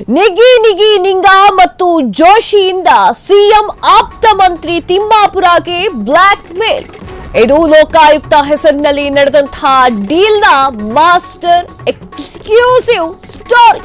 ನಿಗಿ ನಿಗಿ ನಿಂಗ ಮತ್ತು ಜೋಶಿಯಿಂದ ಸಿಎಂ ಆಪ್ತ ಮಂತ್ರಿ ತಿಮ್ಮಾಪುರಗೆ ಬ್ಲಾಕ್ ಮೇಲ್. ಇದು ಲೋಕಾಯುಕ್ತ ಹೆಸರಿನಲ್ಲಿ ನಡೆದಂತಹ ಡೀಲ್ನ ಮಾಸ್ಟರ್ ಎಕ್ಸ್ಕ್ಲೂಸಿವ್ ಸ್ಟೋರಿ.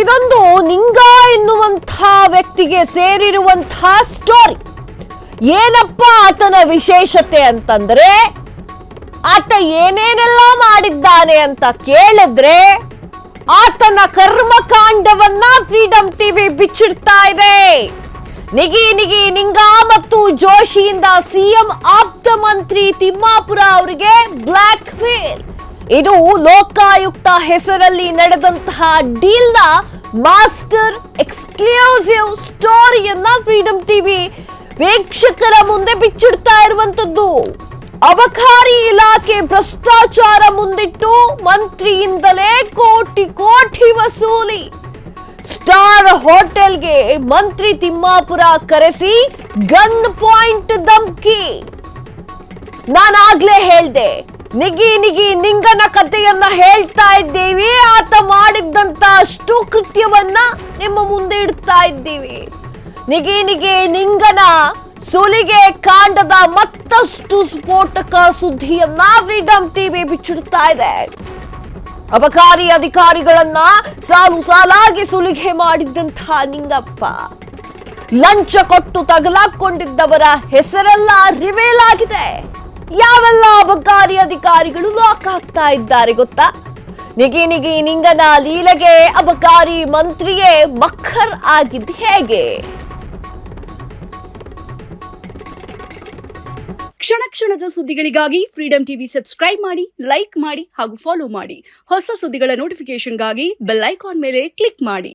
ಇದೊಂದು ನಿಂಗ ಎನ್ನುವಂತಹ ವ್ಯಕ್ತಿಗೆ ಸೇರಿರುವಂತಹ ಸ್ಟೋರಿ. ಏನಪ್ಪ ಆತನ ವಿಶೇಷತೆ ಅಂತಂದ್ರೆ, ಆತ ಏನೇನೆಲ್ಲ ಮಾಡಿದ್ದಾನೆ ಅಂತ ಕೇಳಿದ್ರೆ ಆತನ ಕರ್ಮಕಾಂಡವನ್ನ ಫ್ರೀಡಂ ಟಿವಿ ಬಿಚ್ಚಿಡ್ತಾ ಇದೆ. ನಿಗಿ ನಿಗಿ ನಿಂಗ ಮತ್ತು ಜೋಶಿಯಿಂದ ಸಿಎಂ ಆಪ್ತ ಮಂತ್ರಿ ತಿಮ್ಮಾಪುರ ಅವರಿಗೆ ಬ್ಲಾಕ್ ಮೇಲ್. ಇದು ಲೋಕಾಯುಕ್ತ ಹೆಸರಲ್ಲಿ ನಡೆದಂತಹ ಡೀಲ್ನ ಮಾಸ್ಟರ್ ಎಕ್ಸ್ಕ್ಲೂಸಿವ್ ಸ್ಟೋರಿಯನ್ನ ಫ್ರೀಡಂ ಟಿವಿ ವೀಕ್ಷಕರ ಮುಂದೆ ಬಿಚ್ಚಿಡ್ತಾ ಇರುವಂತದ್ದು. ಅಬಕಾರಿ ಇಲಾಖೆ ಭ್ರಷ್ಟಾಚಾರ ಮುಂದಿಟ್ಟು ಮಂತ್ರಿಯಿಂದಲೇ ಕೋಟಿ ಕೋಟಿ ವಸೂಲಿ. ಸ್ಟಾರ್ ಹೋಟೆಲ್ಗೆ ಮಂತ್ರಿ ತಿಮ್ಮಾಪುರ ಕರೆಸಿ ಗನ್ ಪಾಯಿಂಟ್ ಧಮ್ಕಿ. ನಾನಾಗ್ಲೇ ಹೇಳ್ದೆ, ನಿಗಿ ನಿಗಿ ನಿಂಗನ ಕಥೆಯನ್ನ ಹೇಳ್ತಾ ಇದ್ದೀವಿ. ಆತ ಮಾಡಿದ್ದಂತ ಅಷ್ಟು ಕೃತ್ಯವನ್ನ ನಿಮ್ಮ ಮುಂದೆ ಇಡ್ತಾ ಇದ್ದೀವಿ. ನಿಗಿ ನಿಗಿ ನಿಂಗನ ಸುಲಿಗೆ ಕಾಂಡದ ಮತ್ತಷ್ಟು ಸ್ಫೋಟಕ ಸುದ್ದಿಯನ್ನ ಫ್ರೀಡಂ ಟಿವಿ ಬಿಚ್ಚಿಡ್ತಾ ಇದೆ. ಅಬಕಾರಿ ಅಧಿಕಾರಿಗಳನ್ನ ಸಾಲು ಸಾಲಾಗಿ ಸುಲಿಗೆ ಮಾಡಿದ್ದಂತಹ ನಿಂಗಪ್ಪ ಲಂಚ ಕೊಟ್ಟು ತಗಲಾಕೊಂಡಿದ್ದವರ ಹೆಸರೆಲ್ಲ ರಿವೇಲ್ ಆಗಿದೆ. ಯಾವೆಲ್ಲ ಅಬಕಾರಿ ಅಧಿಕಾರಿಗಳು ಲಾಕ್ ಆಗ್ತಾ ಇದ್ದಾರೆ ಗೊತ್ತಾ? ನಿಗಿ ನಿಗಿ ನಿಂಗನ ಲೀಲೆಗೆ ಅಬಕಾರಿ ಮಂತ್ರಿಯೇ ಮಕ್ಕರ್ ಆಗಿದ್ದು ಹೇಗೆ? ಕ್ಷಣ ಕ್ಷಣದ ಸುದ್ದಿಗಳಿಗಾಗಿ ಫ್ರೀಡಂ ಟಿವಿ ಸಬ್ಸ್ಕ್ರೈಬ್ ಮಾಡಿ, ಲೈಕ್ ಮಾಡಿ ಹಾಗೂ ಫಾಲೋ ಮಾಡಿ. ಹೊಸ ಸುದ್ದಿಗಳ ನೋಟಿಫಿಕೇಶನ್ಗಾಗಿ ಬೆಲ್ ಐಕಾನ್ ಮೇಲೆ ಕ್ಲಿಕ್ ಮಾಡಿ.